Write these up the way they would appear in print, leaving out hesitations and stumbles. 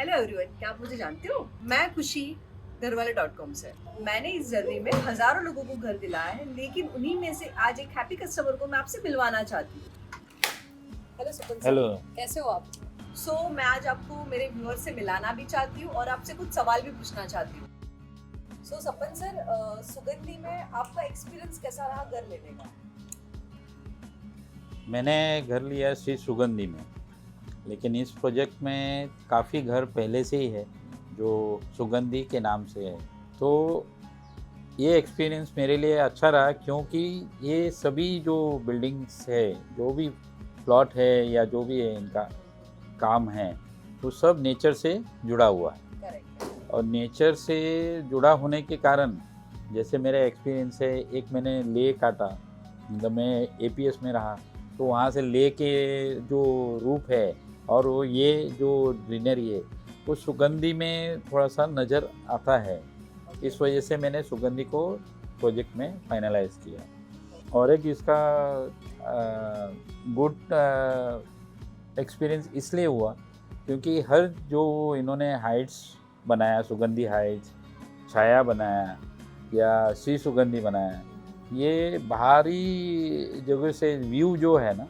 Hello everyone, क्या आप मुझे जानते हो? मैं खुशी घरवाले.com से। मैंने इस जर्नी में हजारों लोगों को घर दिलाया है, लेकिन उन्हीं में से आज एक हैप्पी कस्टमर को मैं आपसे मिलवाना चाहती हूँ। Hello Supan sir, hello. कैसे हो आप? मैं आज आपको मेरे व्यूअर से मिलाना भी चाहती हूँ और आपसे कुछ सवाल भी पूछना चाहती हूँ। सपन सर, सुगंधी में आपका एक्सपीरियंस कैसा रहा घर लेने का? मैंने घर लिया श्री सुगंधी में, लेकिन इस प्रोजेक्ट में काफ़ी घर पहले से ही है जो सुगंधी के नाम से है। तो ये एक्सपीरियंस मेरे लिए अच्छा रहा, क्योंकि ये सभी जो बिल्डिंग्स है, जो भी प्लॉट है या जो भी है इनका काम है, वो सब नेचर से जुड़ा हुआ है। करेक्ट। और नेचर से जुड़ा होने के कारण, जैसे मेरा एक्सपीरियंस है, एक मैंने ले काटा, मतलब मैं एपीएस में रहा, तो वहाँ से ले के जो रूप है और वो ये जो ग्रीनरी है, वो सुगंधी में थोड़ा सा नज़र आता है। इस वजह से मैंने सुगंधी को प्रोजेक्ट में फाइनलाइज किया। और एक इसका गुड एक्सपीरियंस इसलिए हुआ क्योंकि हर जो इन्होंने हाइट्स बनाया, सुगंधी हाइट्स, छाया बनाया या श्री सुगंधी बनाया, ये बाहरी जगह से व्यू जो है ना,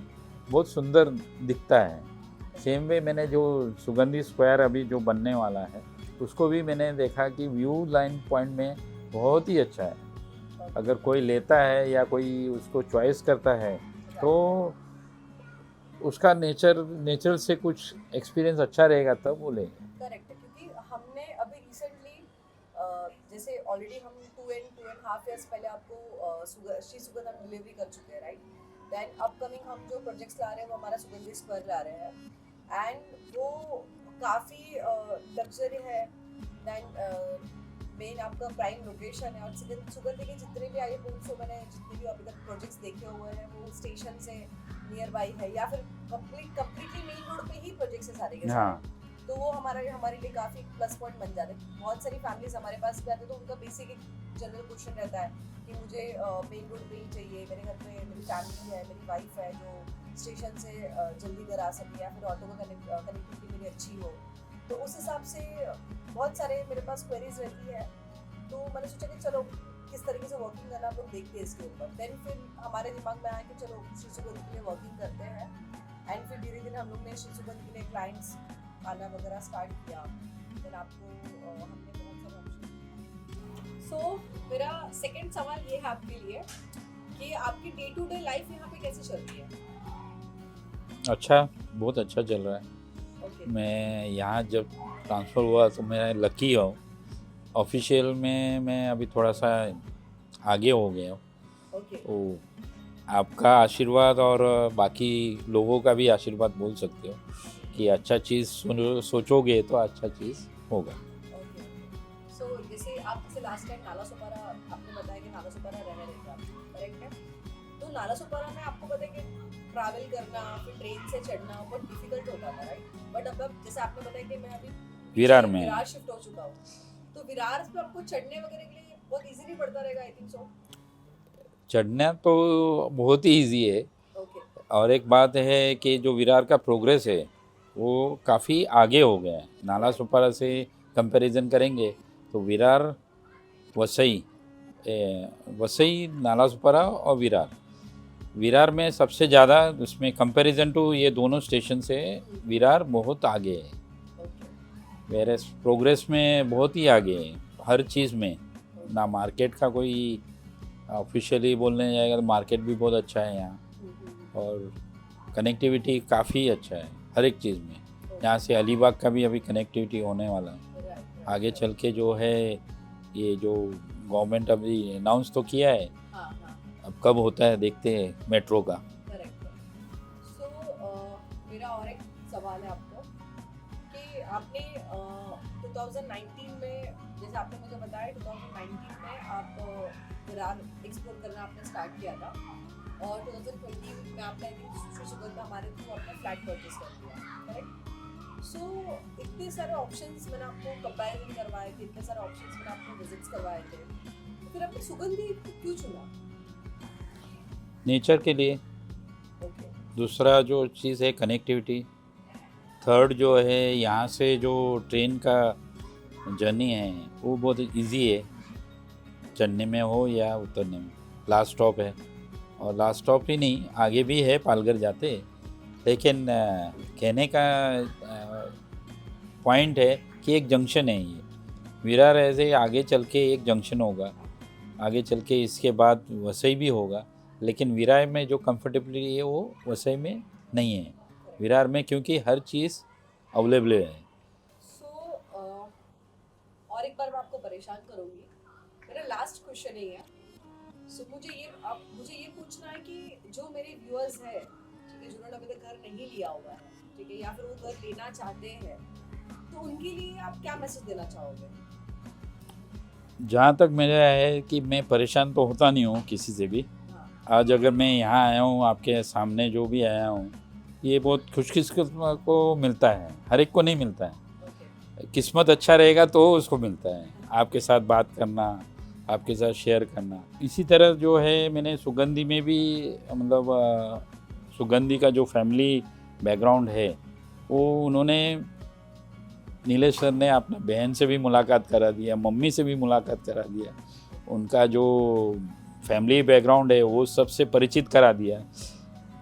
बहुत सुंदर दिखता है। सेम वे मैंने जो सुगंधी स्क्वायर अभी जो बनने वाला है, उसको भी मैंने देखा कि व्यू लाइन पॉइंट में बहुत ही अच्छा है। अगर कोई लेता है या कोई उसको चॉइस करता है तो उसका नेचर से कुछ एक्सपीरियंस अच्छा रहेगा तब वो ले। करेक्ट है, क्योंकि हमने अभी रिसेंटली जैसे ऑलरेडी हम 2 and 2.5 years पहले आपको श्री सुगंध हम डिलीवरी कर चुके हैं, राइट? देन अपकमिंग हम जो प्रोजेक्ट्स ला रहे हैं वो हमारा सुगंधी स्क्वायर ला रहे हैं, एंड वो काफ़ी लग्जरी है। देन मेन आपका प्राइम लोकेशन है, और सुगंधी के जितने भी आगे पूछो, मैंने जितने भी अभी तक प्रोजेक्ट्स देखे हुए हैं वो स्टेशन से नियर बाई है या फिर कंप्लीटली मेन रोड पे ही प्रोजेक्ट्स है सारे के सारे। हाँ, तो वो हमारे लिए काफ़ी प्लस पॉइंट बन जाते हैं। बहुत सारी फैमिलीज हमारे पास भी आते हैं तो उनका बेसिक एक जनरल क्वेश्चन रहता है कि मुझे मेन रोड पे ही चाहिए, मेरे घर पे मेरी फैमिली है, मेरी वाइफ है जो स्टेशन से जल्दी घर आ सके, या फिर ऑटो का कनेक्टिविटी मेरी अच्छी हो। तो उस हिसाब से बहुत सारे मेरे पास क्वेरीज रहती है। तो मैंने सोचा कि चलो किस तरीके से वर्किंग करना हम लोग देखते हैं इसके ऊपर। देन फिर हमारे दिमाग में आया कि चलो श्री सुगंध के लिए वर्किंग करते हैं, एंड फिर धीरे धीरे हम लोग ने श्री सुगंध के लिए क्लाइंट्स आना वगैरह स्टार्ट किया। फिर आपको हमने बहुत सारे ऑप्शन। मेरा सेकंड सवाल ये है आपके लिए कि आपकी डे टू डे लाइफ यहाँ पे कैसे चल रही है? अच्छा, बहुत अच्छा चल रहा है। ओके। मैं यहाँ जब ट्रांसफ़र हुआ तो मैं लकी हूँ। ऑफिशियल में मैं अभी थोड़ा सा आगे हो गया हूँ। ओके। तो आपका आशीर्वाद और बाकी लोगों का भी आशीर्वाद बोल सकते हो कि अच्छा चीज़ सोचोगे तो अच्छा चीज़ होगा। ओके। जैसे लास्ट टाइम नाला सोपारा आपने बताया कि नाला सोपारा रह रहे थे आप, करेक्ट है? तो नाला सोपारा में आपको पता है कि ट्रैवल करना, फिर ट्रेन से चढ़ना बहुत डिफिकल्ट होता था, राइट? बट अब जैसे आपने बताया कि मैं अभी विरार में विरार शिफ्ट हो चुका हूँ, तो विरार पे आपको चढ़ने वगैरह के लिए बहुत इजीली पड़ता रहेगा, आई थिंक सो। चढ़ना तो बहुत ही ईजी है। ओके। और एक बात है कि जो विरार का प्रोग्रेस है वो काफ़ी आगे हो गया है। नाला सुपारा से कंपैरिजन करेंगे तो विरार, वसई, वसई, नाला सुपारा और विरार में सबसे ज़्यादा उसमें कंपैरिजन टू ये दोनों स्टेशन से विरार बहुत आगे है। मेरे प्रोग्रेस में बहुत ही आगे है हर चीज़ में। ना मार्केट का कोई ऑफिशियली बोलने जाएगा तो मार्केट भी बहुत अच्छा है यहाँ, और कनेक्टिविटी काफ़ी अच्छा है हर एक चीज़ में। यहाँ से अलीबाग का भी अभी कनेक्टिविटी होने वाला है आगे चल के, जो है ये जो गवर्नमेंट अभी अनाउंस तो किया है, अब कब होता है देखते हैं मेट्रो का। करेक्ट। मेरा और एक सवाल है आपको कि आपने 2019 में, जैसे आपने मुझे बताया 2019 में आप विरार एक्सप्लोर करना आपने स्टार्ट किया था, और 2020 में आपने श्री सुगंध हमारे थ्रू अपना फ्लैट परचेस कर दिया, करेक्ट? इतने सारे ऑप्शंस मैंने आपको कंपैरिजन करवाए थे, इतने सारे ऑप्शंस मैंने आपको विजिट्स करवाए थे, तो फिर आपने सुगंधी क्यों चुना? नेचर के लिए। ओके। दूसरा जो चीज़ है कनेक्टिविटी, थर्ड जो है यहाँ से जो ट्रेन का जर्नी है वो बहुत इजी है, चढ़ने में हो या उतरने में। लास्ट स्टॉप है, और लास्ट स्टॉप ही नहीं, आगे भी है पालघर जाते। लेकिन कहने का पॉइंट है कि एक जंक्शन है ये विरार, ऐसे आगे चल के एक जंक्शन होगा, आगे चल के इसके बाद वसई भी होगा। लेकिन विरार में जो कंफर्टेबिलिटी है वो वसई में नहीं है, विरार में, क्योंकि हर चीज़ अवेलेबल है। और एक बार मैं आपको परेशान करूंगी, मेरा लास्ट क्वेश्चन ही है। मुझे ये पूछना है कि जो मेरे व्यूअर्स हैं, ठीक है, जिन्होंने अभी तक घर नहीं लिया हुआ है, ठीक है, या फिर वो घर लेना चाहते हैं, तो उनके लिए आप क्या मैसेज देना चाहोगे? जहाँ तक मेरा है कि मैं परेशान तो होता नहीं हूँ किसी से भी। आज अगर मैं यहाँ आया हूँ, आपके सामने जो भी आया हूँ, ये बहुत खुशकिस्मत को मिलता है, हर एक को नहीं मिलता है। किस्मत अच्छा रहेगा तो उसको मिलता है, आपके साथ बात करना, आपके साथ शेयर करना। इसी तरह जो है मैंने सुगंधी में भी, मतलब सुगंधी का जो फैमिली बैकग्राउंड है वो उन्होंने, नीलेश सर ने अपने बहन से भी मुलाकात करा दिया, मम्मी से भी मुलाकात करा दिया, उनका जो फैमिली बैकग्राउंड है वो सबसे परिचित करा दिया।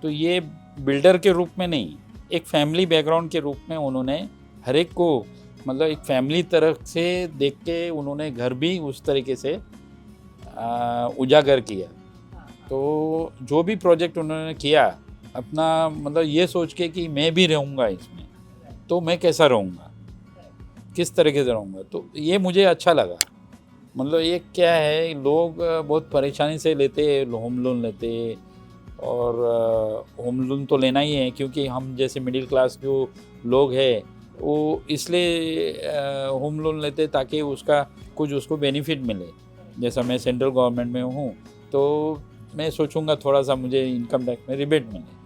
तो ये बिल्डर के रूप में नहीं, एक फैमिली बैकग्राउंड के रूप में उन्होंने हर एक को, मतलब एक फैमिली तरफ से देख के उन्होंने घर भी उस तरीके से उजागर किया। तो जो भी प्रोजेक्ट उन्होंने किया अपना, मतलब ये सोच के कि मैं भी रहूँगा इसमें, तो मैं कैसा रहूँगा, किस तरीके से रहूँगा, तो ये मुझे अच्छा लगा। मतलब ये क्या है, लोग बहुत परेशानी से लेते, होम लोन लेते, और होम लोन तो लेना ही है क्योंकि हम जैसे मिडिल क्लास जो लोग हैं वो इसलिए होम लोन लेते ताकि उसका कुछ उसको बेनिफिट मिले। जैसा मैं सेंट्रल गवर्नमेंट में हूँ तो मैं सोचूंगा थोड़ा सा मुझे इनकम टैक्स में रिबेट मिले,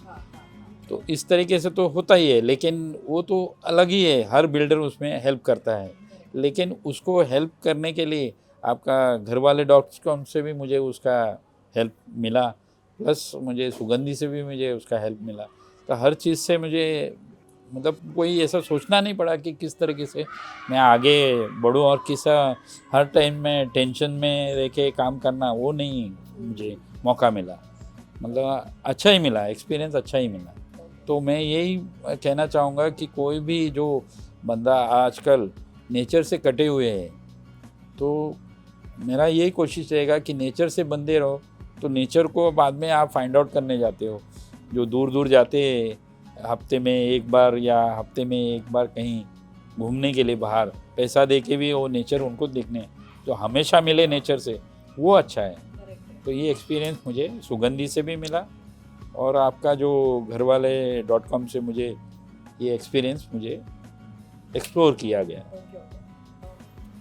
तो इस तरीके से तो होता ही है। लेकिन वो तो अलग ही है, हर बिल्डर उसमें हेल्प करता है, लेकिन उसको हेल्प करने के लिए आपका घरवाले.com से भी मुझे उसका हेल्प मिला, प्लस मुझे सुगंधी से भी मुझे उसका हेल्प मिला। तो हर चीज़ से मुझे, मतलब कोई ऐसा सोचना नहीं पड़ा कि किस तरीके से मैं आगे बढ़ूँ, और किसा हर टाइम में टेंशन में रह के काम करना, वो नहीं मुझे मौका मिला। मतलब अच्छा ही मिला, एक्सपीरियंस अच्छा ही मिला। तो मैं यही कहना चाहूँगा कि कोई भी जो बंदा आजकल नेचर से कटे हुए है, तो मेरा यही कोशिश रहेगा कि नेचर से बंधे रहो। तो नेचर को बाद में आप फाइंड आउट करने जाते हो, जो दूर दूर जाते हफ्ते में एक बार या हफ्ते में एक बार कहीं घूमने के लिए बाहर, पैसा दे के भी वो नेचर उनको देखने, जो हमेशा मिले नेचर से, वो अच्छा है। तो ये एक्सपीरियंस मुझे सुगंधी से भी मिला, और आपका जो घरवाले.com से मुझे ये एक्सपीरियंस मुझे एक्सप्लोर किया गया।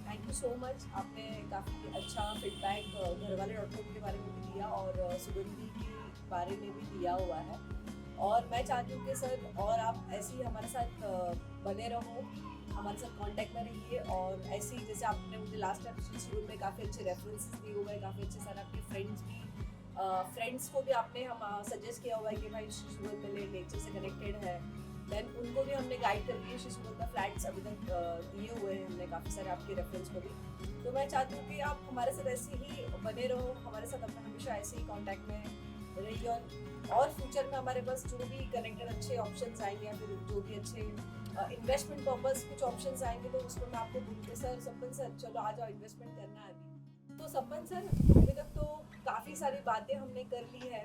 थैंक यू सो मच, आपने काफ़ी अच्छा फीडबैक घरवाले.com के बारे में भी दिया और सुगंधी के बारे में भी दिया हुआ है। और मैं चाहती हूँ कि सर और आप ऐसे ही हमारे साथ बने रहो, हमारे साथ कांटेक्ट में रहिए, और ऐसे ही जैसे आपने मुझे लास्ट एपिसोड में काफ़ी अच्छे रेफरेंसेस दिए हुए हैं, काफ़ी अच्छे सारे आपके फ्रेंड्स को भी आपने हम सजेस्ट किया हुआ है कि भाई शिशुगंज मिले, नेचर से कनेक्टेड है। देन उनको भी हमने गाइड करके शिशुगंज का फ्लैट्स अभी तक दिए हुए हैं हमने, काफ़ी सारे आपके रेफरेंस को भी। तो मैं चाहती हूँ कि आप हमारे साथ ऐसे ही बने रहो, हमारे साथ अपना हमेशा ऐसे ही कॉन्टैक्ट में रहिए, और फ्यूचर में हमारे पास जो भी कनेक्टेड अच्छे ऑप्शंस आएंगे या फिर जो भी अच्छे इन्वेस्टमेंट पर्पस कुछ ऑप्शंस आएंगे, तो उसमें मैं आपको बोलूँगी सर सपन सर चलो आ जाओ, इन्वेस्टमेंट करना है अभी। तो सपन सर अभी तक तो काफ़ी सारी बातें हमने कर ली है,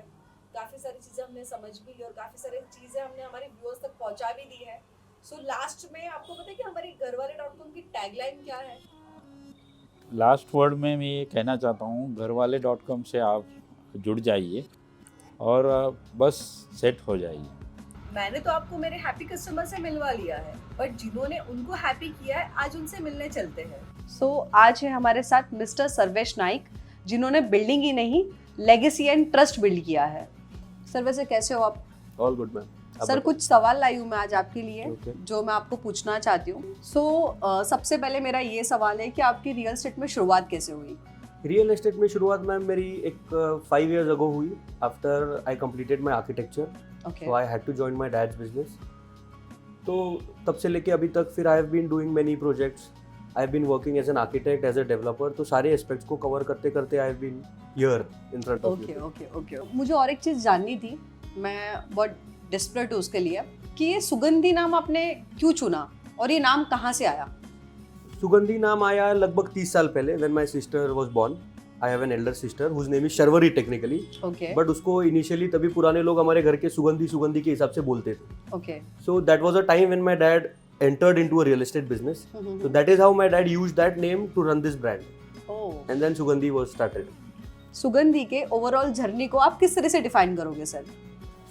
काफ़ी सारी चीज़ें हमने समझ भी ली, और काफ़ी सारी चीज़ें हमने हमारे व्यूअर्स तक पहुँचा भी दी है। सो लास्ट में आपको पता है कि हमारी घरवाले.com की टैगलाइन क्या है? लास्ट वर्ड में मैं ये कहना चाहता हूँ, घरवाले.com से आप जुड़ जाइए और बस सेट हो जाइए। मैंने तो आपको मेरे हैप्पी कस्टमर से मिलवा लिया है, बट जिन्होंने उनको हैप्पी किया है आज उनसे मिलने चलते हैं। सो आज है हमारे साथ मिस्टर सर्वेश नाइक, जिन्होंने बिल्डिंग ही नहीं लेगेसी एंड ट्रस्ट बिल्ड किया है। सर वैसे कैसे हो आप? All good ma'am. सर कुछ सवाल लाई हूँ मैं आज आपके लिए, Okay. जो मैं आपको पूछना चाहती हूँ। सबसे पहले मेरा ये सवाल है कि आपकी रियल एस्टेट में शुरुआत कैसे हुई? रियल एस्टेट में शुरुआत मैम मेरी एक 5 years ago हुई, after I completed my architecture, Okay. So I had to join my dad's business. तो तब से लेके अभी तक फिर I have been doing many projects, I have been working as an architect, as a developer, तो सारे एस्पेक्ट्स को कवर करते करते I have been here in front of okay okay okay. मुझे और एक चीज़ जाननी थी, मैं बहुत डिस्परेट हूँ उसके लिए, कि ये सुगंधी नाम आपने क्यों चुना और ये नाम कहाँ से आया? सुगंधी नाम आया लगभग 30 साल पहले, when my sister was born. I have an elder sister whose name is Sharvari technically, okay but उसको इनिशियली तभी पुराने लोग हमारे घर के सुगंधी सुगंधी के हिसाब से बोलते थे। Okay. So that was a time when my dad entered into a real estate business. So that is how my dad used that name to run this brand. Oh, And then Sugandhi was started. सुगंधी के overall journey को आप किस तरह से define करोगे sir?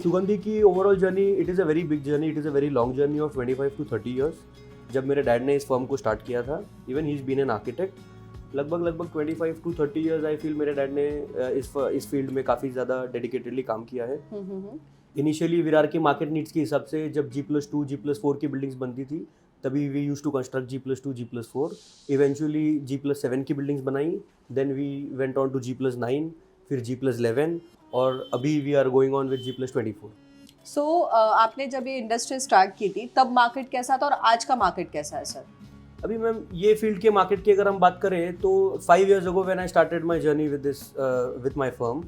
Sugandhi की overall journey, it is a very big journey. It is a very long journey of 25 to 30 years. जब मेरे डैड ने इस फर्म को स्टार्ट किया था, even he's been an architect. लगभग 25 to 30 years आई फील मेरे डैड ने इस फील्ड में काफ़ी ज़्यादा डेडिकेटेडली काम किया है। इनिशियली विरार की मार्केट नीड्स के हिसाब से जब G+2, G+4 की बिल्डिंग्स बनती थी, तभी we use to construct G+2, G+4। Eventually G+7 की बिल्डिंग्स बनाई, then we went on to G+9, फिर G+11 और अभी we are going on with G+24। So आपने जब ये इंडस्ट्री स्टार्ट की थी तब मार्केट कैसा था और आज का मार्केट कैसा है सर? अभी मैम ये फील्ड के मार्केट की अगर हम बात करें तो 5 years ago when I started my journey with my firm,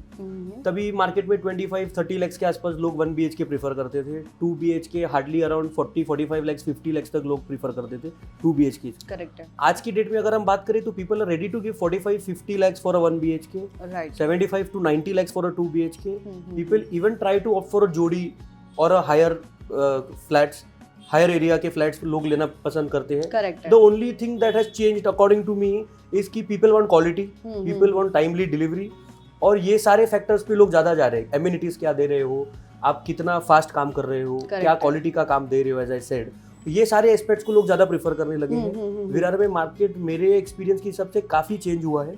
तभी मार्केट में 25-30 lakhs के आसपास लोग 1 BHK प्रीफर करते थे। 2 BHK hardly around 40-45 lakhs 50 lakhs तक लोग प्रीफर करते थे 2 BHK। करेक्ट है, आज की डेट में अगर हम बात करें तो people are ready to give 45-50 lakhs for a 1 BHK, right. 75 to 90 lakhs for a 2 BHK। People even try to opt for a जोड़ी और a higher flats, higher area के फ्लैट्स लोग लेना पसंद करते हैं। करेक्ट है। The only thing that has changed according to me is कि people want quality, people want timely delivery, और ये सारे फैक्टर्स पे लोग ज़्यादा जा रहे हैं। एमिनिटीज क्या दे रहे हो, आप कितना फास्ट काम कर रहे हो, क्या क्वालिटी का काम दे रहे हो, एज आई सेड, ये सारे एस्पेक्ट्स को लोग ज़्यादा प्रेफर करने लगे हैं। विरार में मार्केट मेरे एक्सपीरियंस के हिसाब से काफ़ी चेंज हुआ है।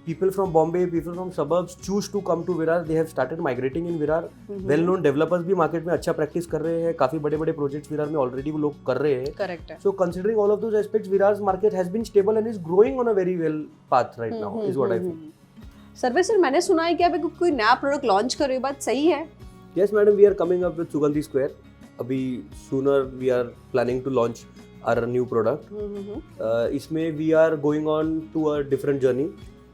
People from Bombay, people from suburbs choose to come to Virar, they have started migrating in Virar. Well known developers भी मार्केट में अच्छा प्रैक्टिस कर रहे हैं, काफ़ी बड़े बड़े प्रोजेक्ट्स विरार में ऑलरेडी वो लोग कर रहे हैं। करेक्ट है। So considering all of those aspects, Virar's market has been stable and is growing on a very well path right now, is what I feel. Survey sir, मैंने सुना है कि आप कोई नया प्रोडक्ट लॉन्च कर रहे हो, बात सही है? Yes, madam, we are coming up with Sugandhi Square. अभी sooner we are planning to launch our new product. इसमें we are going on to a different journey.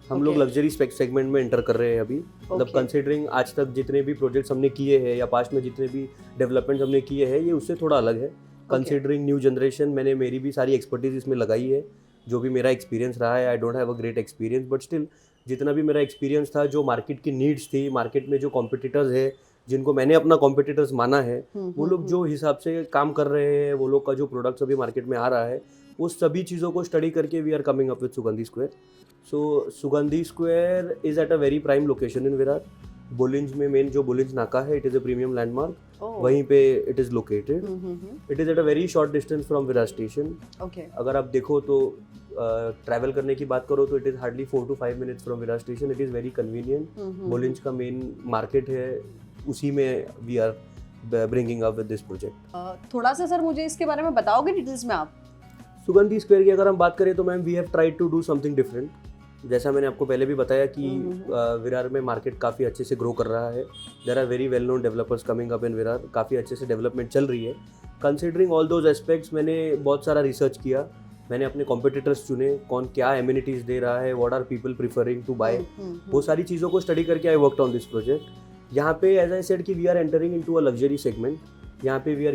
हम लोग लग्जरी सेगमेंट में एंटर कर रहे हैं अभी। मतलब कंसिडरिंग आज तक जितने भी प्रोजेक्ट्स हमने किए हैं या पास्ट में जितने भी डेवलपमेंट्स हमने किए हैं, ये उससे थोड़ा अलग है। कंसिडरिंग न्यू जनरेशन, मैंने मेरी भी सारी एक्सपर्टीज इसमें लगाई है, जो भी मेरा एक्सपीरियंस रहा है। I don't have a great experience, but still जितना भी मेरा एक्सपीरियंस था, जो मार्केट की नीड्स थी, मार्केट में जो कॉम्पिटिटर्स है जिनको मैंने अपना कॉम्पिटिटर्स माना है, वो लोग जो हिसाब से काम कर रहे हैं, वो लोग का जो प्रोडक्ट्स अभी मार्केट में आ रहा है, वो सभी चीज़ों को स्टडी करके we are coming up with Sugandhi square. So Sugandhi square is at a very prime location in Virar. Bolinj में मेन जो बुलिंज नाका है, it is a premium landmark, वहीं पे it is located. It is at a very short distance from Virar station. अगर आप देखो तो ट्रैवल करने की बात करो तो it is hardly 4 to 5 minutes from Virar station. It is very convenient. Bolinj का मेन मार्केट है, उसी में we are bringing up with this project. थोड़ा सा सर मुझे इसके बारे में बताओगे डिटेल्स में आप? सुगंधी स्क्वायर की अगर हम बात करें तो ma'am we have tried to do something different. जैसा मैंने आपको पहले भी बताया कि विरार में मार्केट काफ़ी अच्छे से ग्रो कर रहा है। There are very well known developers coming up in Virar, काफ़ी अच्छे से डेवलपमेंट चल रही है। कंसिडरिंग ऑल दोज एस्पेक्ट्स, मैंने बहुत सारा रिसर्च किया, मैंने अपने कॉम्पिटिटर्स चुने, कौन क्या एमिनिटीज़ दे रहा है, what are people preferring to buy, वो सारी चीज़ों को स्टडी करके I worked on this project. यहाँ पे एज आई सेड कि we are entering into a luxury segment. यहाँ पे we are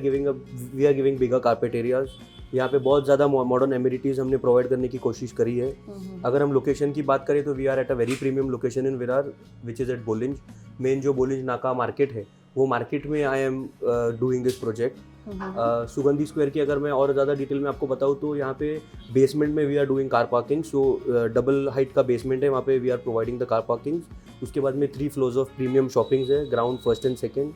giving bigger carpet areas. यहाँ पे बहुत ज़्यादा मॉडर्न एमिनिटीज़ हमने प्रोवाइड करने की कोशिश करी है। अगर हम लोकेशन की बात करें तो we are at a very premium location in Virar, which is at Bolinj. Main जो बुलिंज नाका मार्केट है, वो मार्केट में I am doing this project. Sugandhi square की अगर मैं और ज़्यादा डिटेल में आपको बताऊँ तो यहाँ पे बेसमेंट में we are doing car parking. So double height का बेसमेंट है, वहाँ पे we are providing the car parking. उसके बाद में 3 floors ऑफ प्रीमियम शॉपिंग्स है, ground, first and second.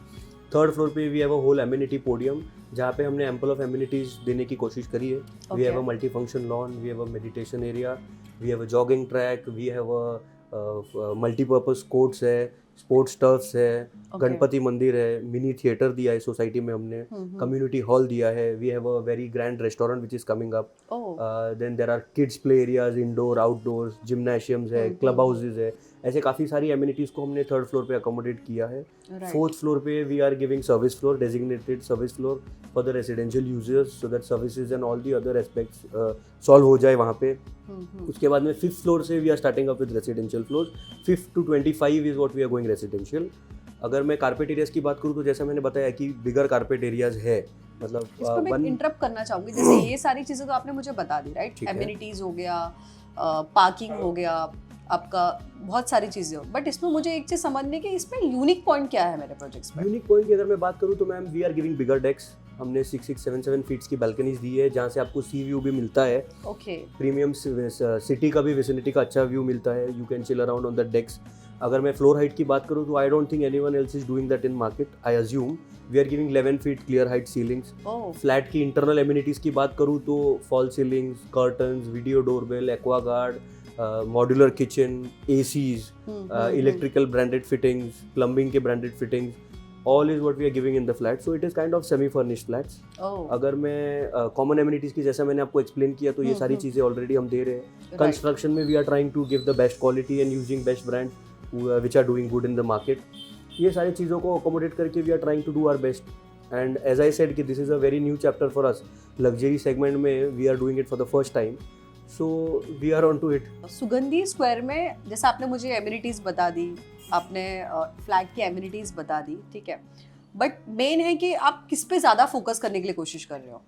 Third floor पे we have a whole amenity podium, जहाँ पे हमने एम्पल ऑफ एमिनिटीज देने की कोशिश करी है। We have a multi function lawn, we have a meditation area, we have a jogging track, we have a multipurpose courts है, स्पोर्ट्स टर्फ्स है, Okay. गणपति मंदिर है, मिनी थिएटर दिया है सोसाइटी में हमने, कम्युनिटी हॉल दिया है, we have a very grand restaurant which is coming up, Oh. Then there are kids play areas, indoor outdoors, gymnasiums है, क्लब हाउसेज है, ऐसे काफ़ी सारी एमिनिटीज़ को हमने 3rd फ्लोर पे अकोमोडेट किया है. Right. 4th फ्लोर पे we are giving service floor, designated service floor for the residential users, so that services and all the other aspects solve हो जाए वहाँ पे. उसके बाद में 5th फ्लोर से we are starting up with residential floor. 5 to 25 is what we are going residential. अगर मैं कारपेट एरियाज की बात करूँ तो जैसा मैंने बताया कि बिगर कारपेट एरियाज है, मतलब इसको मैं इंटरप्ट करना चाहूंगी. जैसे ये सारी चीजें तो आपने मुझे बता दी, राइट? ठीक है. एमिनिटीज हो गया, पार्किंग हो गया, आपका बहुत सारी चीजें हो, बट इसमें मुझे एक चीज समझने की, इसमें यूनिक पॉइंट क्या है मेरे प्रोजेक्ट्स में? यूनिक पॉइंट की अगर मैं बात करूँ तो मैम वी आर गिविंग बिगर डेक्स. हमने 6-7 फीट्स की बालकनीज दी है जहाँ से आपको सी व्यू भी मिलता है. ओके. प्रीमियम सिटी का भी, विसिनिटी का अच्छा व्यू मिलता है. You can chill around on the decks. अगर मैं फ्लोर हाइट की बात करूँ तो I don't think anyone else is doing that in market. I assume we are giving 11 feet clear height ceilings. Flat की इंटरनल एमिनिटीज़ की बात करूँ तो false ceilings, curtains, video doorbell, Aquaguard, modular kitchen, ACs, electrical branded fittings, plumbing के branded fittings, all is what we are giving in the flat, so it is kind of semi furnished flats. अगर मैं common amenities की, जैसा मैंने आपको explain किया, तो ये सारी चीज़ें ऑलरेडी हम दे रहे हैं. कंस्ट्रक्शन में we are trying to give the best quality and using best brand which are doing good in the market. ये सारी चीज़ों को अकोमोडेट करके we are trying to do our best. And as I said कि this is a very new chapter for us. Luxury segment में we are doing it for the first time, so we are on to it. Sugandhi square में जैसे आपने मुझे amenities बता दी, आपने flat की amenities बता दी, ठीक है, बट मेन है कि आप किस पे ज़्यादा फोकस करने के लिए कोशिश कर रहे हो?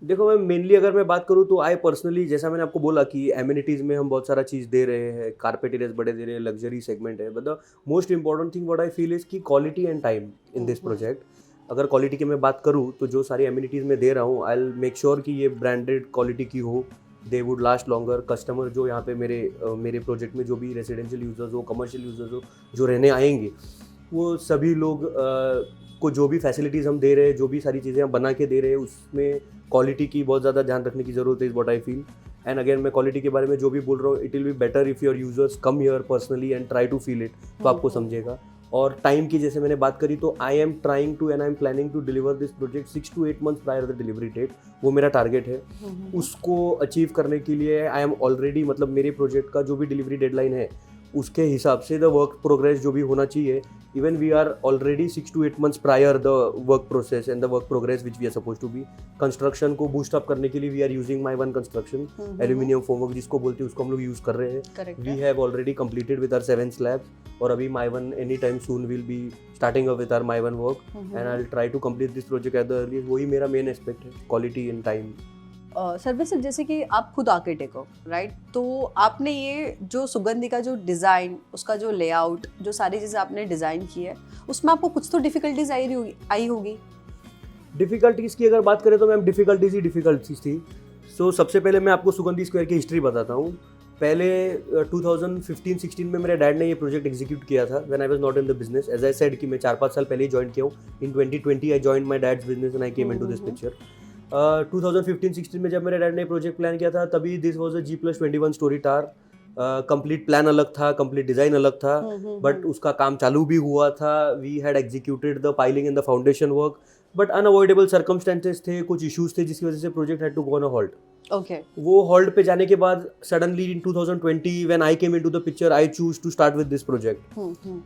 देखो मैम, मेनली अगर मैं बात करूँ तो आई पर्सनली, जैसा मैंने आपको बोला कि एमिनिटीज़ में हम बहुत सारा चीज़ दे रहे हैं, कारपेट एरियाज बड़े दे रहे हैं, लग्जरी सेगमेंट है, but the most important thing what I feel is की quality and time in this project. अगर क्वालिटी की मैं बात करूँ तो जो सारी एमिनिटीज़ मैं दे रहा हूँ, आई विल मेक श्योर कि ये ब्रांडेड क्वालिटी की हो, they would last longer. Customer जो यहाँ पे मेरे प्रोजेक्ट में जो भी रेसिडेंशियल यूजर्स हो, कमर्शियल यूजर्स हो, जो रहने आएंगे, वो सभी लोग को जो भी फैसिलिटीज़ हम दे रहे हैं, जो भी सारी चीज़ें हम बना के दे रहे हैं, उसमें क्वालिटी की बहुत ज़्यादा ध्यान रखने की ज़रूरत है, is what I feel. And again मैं क्वालिटी के बारे में जो भी बोल रहा हूँ, it will be better if your users come here personally and try to feel it, तो आपको समझेगा. और टाइम की जैसे मैंने बात करी, तो I am trying to and I am planning to deliver this project 6 to 8 months prior the delivery date. वो मेरा टारगेट है. उसको अचीव करने के लिए आई एम ऑलरेडी, मतलब मेरे प्रोजेक्ट का जो भी डिलीवरी डेडलाइन है उसके हिसाब से द वर्क प्रोग्रेस जो भी होना चाहिए, even we are already 6 to 8 months prior the work process and the work progress which we are suppose to be. Construction को बूस्ट अप करने के लिए we are using my one construction, aluminium formwork जिसको बोलते हैं, उसको हम लोग यूज़ कर रहे हैं. We have already completed with our 7 slabs, और अभी Mivan any time soon will be starting up with our Mivan work, and I will try to complete this project at the earliest. वही मेरा main aspect है, quality and time. Service, जैसे कि आप खुद architect हो, right? तो आपने ये जो सुगंधी का जो डिज़ाइन, उसका जो लेआउट, जो सारी चीज़ें आपने डिज़ाइन की है, उसमें आपको कुछ तो डिफ़िकल्टीज आई होगी. डिफ़िकल्टीज़ की अगर बात करें तो मैम डिफ़िकल्टीज़ थी. सो सबसे पहले मैं आपको सुगंधी स्क्वायर की हिस्ट्री बताता हूँ. पहले 2015-16 में मेरे डैड ने ये प्रोजेक्ट एग्जीक्यूट किया था when I was not in the business. As I said कि मैं 4-5 साल पहले ही ज्वाइन किया हूँ. In 2020 I joined my dad's business and I came into this picture. 2015-16 में जब मेरे डैड ने प्रोजेक्ट प्लान किया था, तभी this was a G+21 story tower. Complete plan अलग था, कंप्लीट डिज़ाइन अलग था, बट उसका काम चालू भी हुआ था. We had executed the piling and the foundation work, but unavoidable circumstances थे, कुछ इश्यूज थे, जिसकी वजह से project had to go on a halt. Okay. वो हॉल्ट पे जाने के बाद suddenly in 2020 when I came into the picture, I choose to start with this project.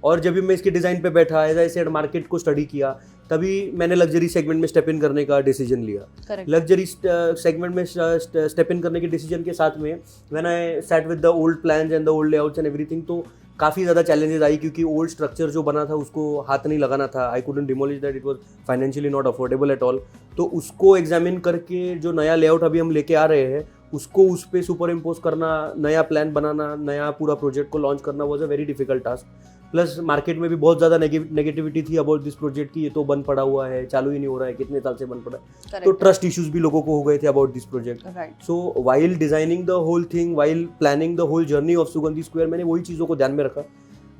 और जब भी मैं इसके डिज़ाइन पे बैठा, एज आई सेड, मार्केट को स्टडी किया, तभी मैंने लग्जरी सेगमेंट में स्टेप इन करने का डिसीजन लिया. लग्जरी सेगमेंट में स्टेप इन करने के डिसीजन के साथ में when I sat with the old plans and the old layouts and everything, तो काफ़ी ज़्यादा चैलेंजेस आई, क्योंकि ओल्ड स्ट्रक्चर जो बना था उसको हाथ नहीं लगाना था. I couldn't demolish that, it was financially not affordable at all. तो उसको एग्जामिन करके जो नया लेआउट अभी हम लेके आ रहे हैं, उसको उस पर सुपर इम्पोज करना, नया प्लान बनाना, नया पूरा प्रोजेक्ट को लॉन्च करना was a very difficult task. Plus market में भी बहुत ज़्यादा नेगेटिविटी थी अबाउट दिस प्रोजेक्ट की ये तो बंद पड़ा हुआ है, चालू ही नहीं हो रहा है, कितने साल से बंद पड़ा है. तो ट्रस्ट इश्यूज भी लोगों को हो गए थे about this project. So while designing the whole thing, while planning the whole journey of Sugandhi square, मैंने वही चीज़ों को ध्यान में रखा.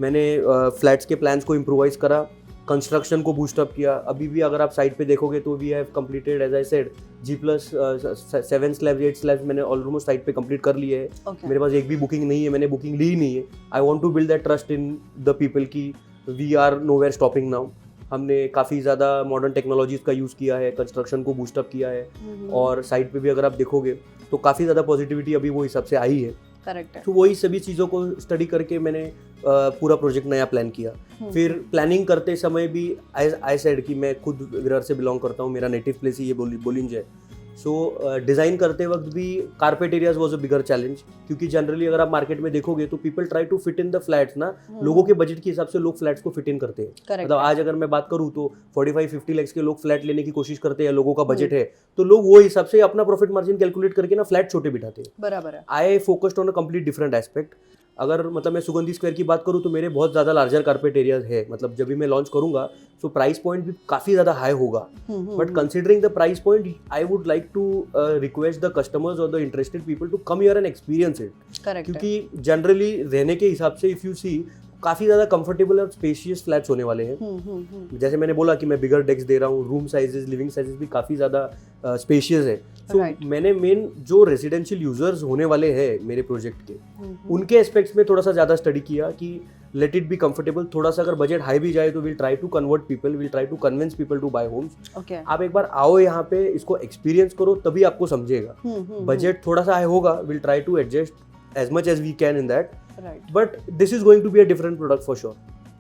मैंने फ्लैट्स के प्लान्स को इम्प्रोवाइज़ करा, कंस्ट्रक्शन को बूस्टअप किया। अभी भी अगर आप साइट पे देखोगे तो we have completed as I said G+7 slabs 8 slabs मैंने ऑलमोस्ट साइट पे कंप्लीट कर लिए है। Okay. मेरे पास एक भी बुकिंग नहीं है, मैंने बुकिंग ली ही नहीं है। I want to build that trust in the people की we are nowhere stopping now. हमने काफ़ी ज़्यादा मॉडर्न टेक्नोलॉजीज़ का यूज़ किया है, कंस्ट्रक्शन को बूस्टअप किया है, और साइट पे भी अगर आप देखोगे तो काफ़ी ज़्यादा पॉजिटिविटी अभी वो हिसाब से आई है। करेक्ट है। तो वही सभी चीज़ों को स्टडी करके मैंने पूरा प्रोजेक्ट नया प्लान किया। फिर प्लानिंग करते समय भी आई सेड कि मैं खुद विरार से बिलोंग करता हूँ, मेरा नेटिव प्लेस ही ये बोलिंज है। सो डिज़ाइन करते वक्त भी carpet areas was a bigger challenge, क्योंकि जनरली अगर आप मार्केट में देखोगे तो people try to fit in the flats ना, लोगों के बजट के हिसाब से लोग फ्लैट्स को फिट इन करते हैं। करेक्ट मतलब आज अगर मैं बात करूँ तो 45-50 लाख के लोग फ्लैट लेने की कोशिश करते हैं, लोगों का बजट है, तो लोग वो हिसाब से अपना प्रॉफिट मार्जिन कैलकुलेट करके ना फ्लैट छोटे बिठाते हैं। बराबर है। I focused on a complete different aspect. अगर मतलब मैं सुगंधी स्क्वायर की बात करूँ तो मेरे बहुत ज़्यादा लार्जर कारपेट एरियाज है। मतलब जब भी मैं लॉन्च करूँगा तो प्राइस पॉइंट भी काफ़ी ज़्यादा हाई होगा, but considering the price point I would like to request the customers और the interested people to come here and experience it. Correct है। क्योंकि जनरली रहने के हिसाब से इफ़ यू सी काफ़ी ज़्यादा कंफर्टेबल और स्पेशियस फ्लैट्स होने वाले हैं। जैसे मैंने बोला कि मैं बिगर डेस्क दे रहा हूँ, रूम साइजेस लिविंग साइजेस भी काफ़ी ज़्यादा स्पेशियस है। तो Right. मैंने मेन जो रेजिडेंशियल यूजर्स होने वाले हैं मेरे प्रोजेक्ट के, उनके एस्पेक्ट्स में थोड़ा सा ज़्यादा स्टडी किया कि लेट इट बी कंफर्टेबल। थोड़ा सा अगर बजट हाई भी जाए तो will try to convert people, will try to convince people to buy homes. Okay. आप एक बार आओ यहाँ पे, इसको एक्सपीरियंस करो, तभी आपको समझेगा। बजट थोड़ा सा हाई होगा, will try to adjust as much as we can in that, right. But this is going to be a different product for sure.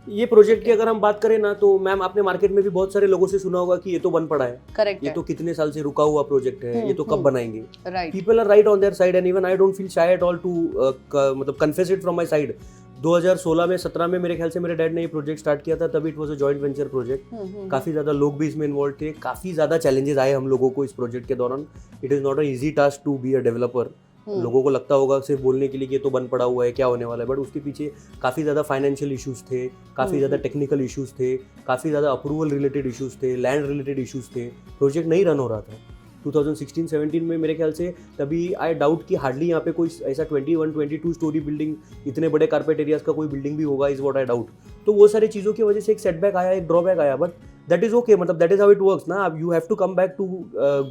ये प्रोजेक्ट की अगर हम बात करें ना, तो मैम आपने मार्केट में भी बहुत सारे लोगों से सुना होगा कि ये तो बन पड़ा है, करेक्ट ये है। तो कितने साल से रुका हुआ प्रोजेक्ट है, ये तो कब बनाएंगे। Right. People are right on their side and even I don't feel shy at all to मतलब confess it from my side. 2016 में 17 में मेरे ख्याल से मेरे डैड ने ये प्रोजेक्ट स्टार्ट किया था, तभी it was a joint venture project. काफ़ी ज़्यादा लोग भी इसमें इन्वॉल्व थे, काफ़ी ज़्यादा चैलेंजेस आए हम लोगों को इस प्रोजेक्ट के दौरान। It is not a easy task to be a developer. लोगों को लगता होगा सिर्फ बोलने के लिए कि ये तो बन पड़ा हुआ है, क्या होने वाला है, बट उसके पीछे काफ़ी ज़्यादा फाइनेंशियल इश्यूज़ थे, काफ़ी ज़्यादा टेक्निकल इश्यूज़ थे, काफ़ी ज़्यादा अप्रूवल रिलेटेड इश्यूज़ थे, लैंड रिलेटेड इश्यूज़ थे। प्रोजेक्ट नहीं रन हो रहा था 2016-17 में मेरे ख्याल से। तभी आई डाउट कि हार्डली यहाँ पे कोई ऐसा 21-22 स्टोरी बिल्डिंग, इतने बड़े कारपेट एरियाज का कोई बिल्डिंग भी होगा, इज व्हाट आई डाउट। तो वो सारी चीज़ों की वजह से एक सेटबैक आया, एक ड्रॉबैक आया, बट दैट इज ओके। मतलब that is how it works ना। अब you have to come back to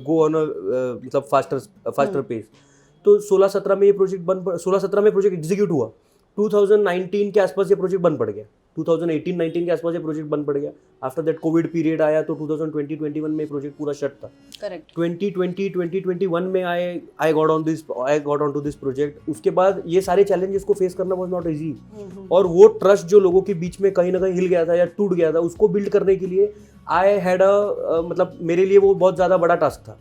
go on a मतलब फास्टर पेस। तो 16-17 में ये प्रोजेक्ट 16-17 में प्रोजेक्ट एग्जीक्यूट हुआ। 2019 के आसपास ये प्रोजेक्ट बंद पड़ गया, 2018-19 के आसपास ये प्रोजेक्ट बंद पड़ गया। आफ्टर दैट कोविड पीरियड आया, तो 2020-21 में प्रोजेक्ट पूरा शट था। करेक्ट। 2020-2021 में I got on to this project. उसके बाद ये सारे चैलेंजेस को फेस करना वाज नॉट इजी, और वो ट्रस्ट जो लोगों के बीच में कहीं ना कहीं हिल गया था या टूट गया था, उसको बिल्ड करने के लिए आई हैड मतलब मेरे लिए वो बहुत ज़्यादा बड़ा टास्क था।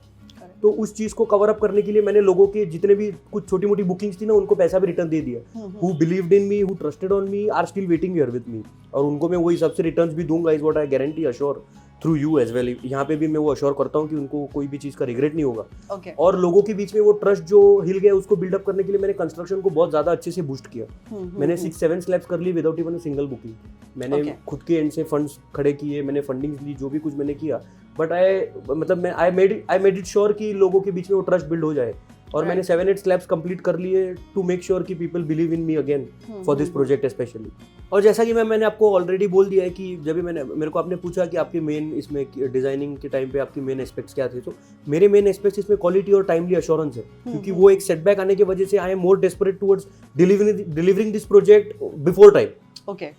तो उस चीज़ को कवर अप करने के लिए मैंने लोगों के जितने भी कुछ छोटी मोटी बुकिंग्स थी ना, उनको पैसा भी रिटर्न दे दिया। Who believed in me, who trusted on me, are still waiting here with me, और उनको मैं वही सबसे रिटर्न्स भी दूंगा, is what I guarantee assure through you as well. यहाँ पे भी मैं वो अश्योर करता हूँ कि उनको कोई भी चीज़ का रिग्रेट नहीं होगा। ओके। और लोगों के बीच में वो ट्रस्ट जो हिल गया, उसको बिल्डअप करने के लिए मैंने कंस्ट्रक्शन को बहुत ज़्यादा अच्छे से बूस्ट किया। मैंने 6-7 स्लैब्स कर ली without even a single booking. मैंने Okay. खुद के एंड से फंड्स खड़े किए, मैंने फंडिंग्स ली, जो भी कुछ मैंने किया, but I made it sure कि लोगों के बीच में वो ट्रस्ट बिल्ड हो जाए। और मैंने 7-8 स्लैब्स कंप्लीट कर लिए टू मेक श्योर कि people believe in me again for this project specially. और जैसा कि मैंने आपको ऑलरेडी बोल दिया है कि जब भी मेरे को आपने पूछा कि आपके मेन इसमें डिजाइनिंग के टाइम पे आपकी मेन एस्पेक्ट्स क्या थे, तो मेरे मेन एस्पेक्ट्स इसमें क्वालिटी और टाइमली अश्योरेंस है। क्योंकि वो एक सेटबैक आने की वजह से I am more desperate towards delivering this project before time. Okay.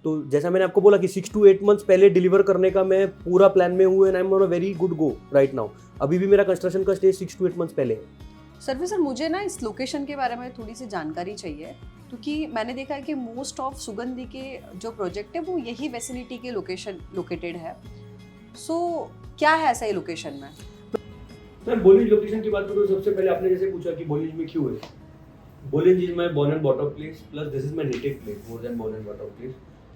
तो जैसा मैंने आपको बोला कि 6 to 8 मंथ्स पहले डिलीवर करने का मैं पूरा प्लान में हूँ, and I M on a very good go right now. अभी भी मेरा कंस्ट्रक्शन का स्टेज 6 to 8 मंथ्स पहले है। सर मुझे ना इस लोकेशन के बारे में थोड़ी सी जानकारी चाहिए, क्योंकि मैंने देखा है कि मोस्ट ऑफ सुगंधी के जो प्रोजेक्ट है वो यही वेसिनिटी के लोकेशन लोकेटेड है। सो क्या है ऐसा ये लोकेशन में? मैं बोलिंज लोकेशन की बात करूँ, सबसे पहले आपने जैसे पूछा कि बोलिंज में क्यों है। Bolinj is my born and bought of place, plus this is my native place more than born and bought of place.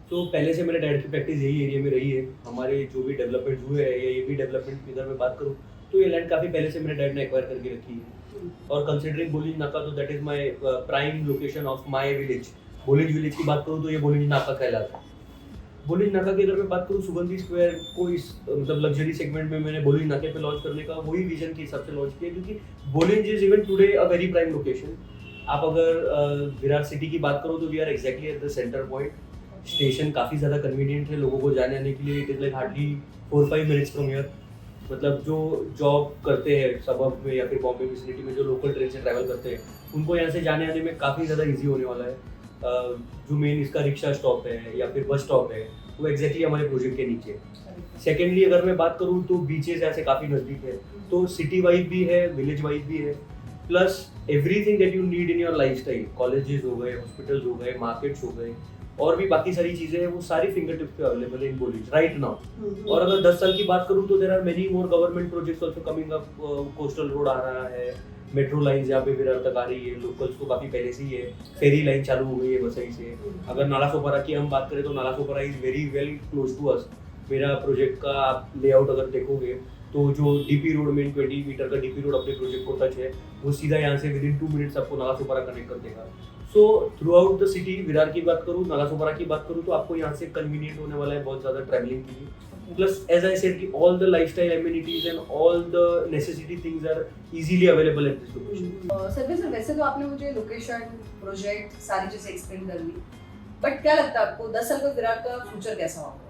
तो पहले से मेरे डैड की प्रैक्टिस यही एरिया में रही है। हमारे जो भी डेवलपमेंट हुए हैं या ये भी डेवलपमेंट की अगर मैं बात करूँ, तो ये लैंड काफ़ी पहले से मेरे डैड ने एक्वायर करके रखी है। और कंसिडरिंग बोलिंज नाका, तो that is my prime location of my village. Bolinj village की बात करूँ तो ये बोलिंज नाका कहलाता है। बोलिंज नाका की अगर मैं बात करूँ, सुगंधी स्क्वायर को इस मतलब लग्जरी सेगमेंट में मैंने बोलिंज नाके पे लॉन्च करने का वही विजन के हिसाब से लॉन्च किया, क्योंकि Bolinj is even today a very prime location. आप अगर विरार सिटी की बात करो तो we are exactly at the centre point. Station काफ़ी ज़्यादा कन्वीनियंट है लोगों को जाने आने के लिए. It is like hardly 4-5 minutes from here. मतलब जो जॉब करते हैं सबब में या फिर बॉम्बे विसिनिटी में जो लोकल ट्रेन से ट्रैवल करते हैं उनको यहाँ से जाने आने में काफ़ी ज़्यादा इजी होने वाला है. जो मेन इसका रिक्शा स्टॉप है या फिर बस स्टॉप है वो एग्जैक्टली हमारे प्रोजेक्ट के नीचे. सेकेंडली अगर मैं बात करूँ तो बीचेस ऐसे काफ़ी नज़दीक है, तो सिटी वाइब भी है, विलेज वाइब भी है, plus everything that you need in your lifestyle. Colleges हो गए, हॉस्पिटल्स हो गए, मार्केट्स हो गए और भी बाकी सारी चीज़ें हैं वो सारी फिंगर टिप्स पे अवेलेबल है इन बोलीज राइट नाउ. और अगर 10 साल की बात करूँ तो there are many more government projects also coming up. Coastal road आ रहा है, मेट्रो लाइन्स यहाँ पे विरार तक आ रही है, लोकल्स को काफ़ी पहले से ही है, फेरी लाइन चालू हो गई है वसई से. अगर नाला सोपारा की हम बात करें तो Nala Sopara is very well close to us. मेरा प्रोजेक्ट का आप लेआउट अगर देखोगे तो जो डीपी रोड में 20 मीटर का डीपी रोड अपने प्रोजेक्ट को टच है वो सीधा यहाँ से विद इन 2 मिनट्स आपको नाला सोपारा कनेक्ट कर देगा. So through out the city Virar की बात करूँ, नाला सोपारा की बात करूँ तो आपको यहाँ से कन्वीनियंट होने वाला है बहुत ज़्यादा ट्रैवलिंग के लिए. Plus, as I said, all the lifestyle amenities and all the necessity things are easily available at this location. Sir वैसे तो आपने मुझे लोकेशन, प्रोजेक्ट सारी चीजें एक्सप्लेन कर ली, बट क्या लगता है आपको 10 साल का विरार का फ्यूचर कैसा होगा?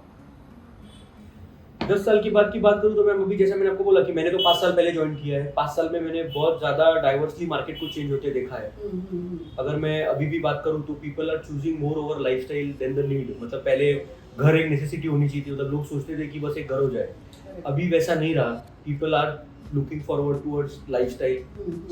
10 साल की बात करूँ तो मैम अभी जैसे मैंने आपको बोला कि मैंने तो 5 साल पहले ज्वाइन किया है. 5 साल में मैंने बहुत ज़्यादा डाइवर्सली मार्केट को चेंज होते देखा है. अगर मैं अभी भी बात करूँ तो people are choosing more over lifestyle than the need. मतलब पहले घर एक नेसेसिटी होनी चाहिए थी, मतलब लोग सोचते थे कि बस एक घर हो जाए. अभी वैसा नहीं रहा. People are looking forward towards lifestyle,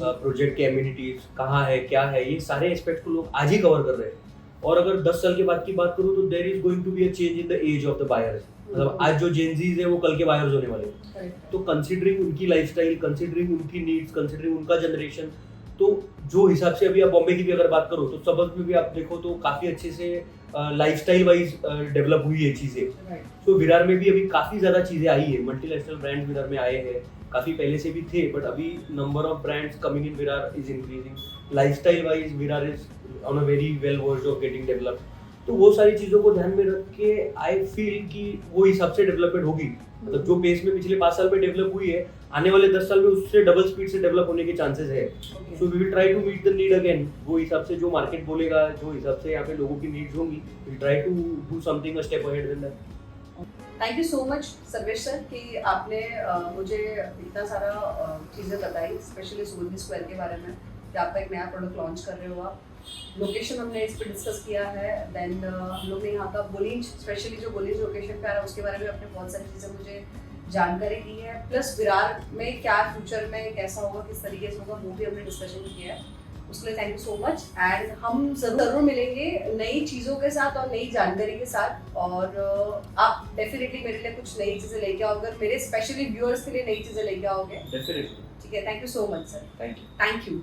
project के एमिनिटीज कहाँ है क्या है, ये सारे एस्पेक्ट को लोग आज ही कवर कर रहे हैं. और अगर 10 साल के बाद की बात करूँ तो there is going to be a change in the age of the buyers. मतलब आज जो जेनजीज है वो कल के बायर्स होने वाले हैं. तो कंसिडरिंग उनकी लाइफस्टाइल, कंसिडरिंग उनकी नीड्स, कंसिडरिंग उनका जनरेशन, तो जो हिसाब से अभी आप बॉम्बे की भी अगर बात करो तो सबक में भी आप देखो तो काफ़ी अच्छे से लाइफस्टाइल वाइज डेवलप हुई है चीज़ें. तो विरार में भी अभी काफ़ी ज़्यादा चीज़ें आई है. मल्टीनेशनल ब्रांड्स विरार में आए हैं, काफ़ी पहले से भी थे, बट अभी number of brands coming in Virar is increasing. Lifestyle wise Virar is on a very well verge of getting develop. तो वो सारी चीज़ों को ध्यान में रख के आई फील कि वो हिसाब से डेवलपमेंट होगी. मतलब जो पेस में पिछले 5 साल में डेवलप हुई है, आने वाले 10 साल में उससे डबल स्पीड से डेवलप होने के चांसेस है. So we will try to meet the need again. वो हिसाब से जो मार्केट बोलेगा, जो हिसाब से यहाँ पे लोगों की नीड्स होंगी, we try to do something a step ahead than that. Thank you so much Sarvesh sir कि आपने मुझे इतना सारा चीज़ें बताई, स्पेशली सुगंधी स्क्वायर के बारे में कि आपका एक नया प्रोडक्ट लॉन्च कर रहे हो आप. लोकेशन हमने इस पर डिस्कस किया है. देन हम लोग ने यहाँ का बोलिंज, स्पेशली जो बोलिंज लोकेशन पे आ रहा है उसके बारे में आपने बहुत सारी चीज़ें मुझे जानकारी दी है. प्लस विरार में क्या फ्यूचर में कैसा होगा, किस तरीके से होगा, वो भी हमने डिस्कशन किया है. उसके लिए thank you so much. And हम ज़रूर मिलेंगे नई चीज़ों के साथ और नई जानकारी के साथ. और आप डेफिनेटली मेरे लिए कुछ नई चीज़ें लेके आओ, अगर मेरे स्पेशली व्यूअर्स के लिए नई चीज़ें लेके आओगे. डेफिनेटली. ठीक है, thank you so much sir. Thank you. Thank you.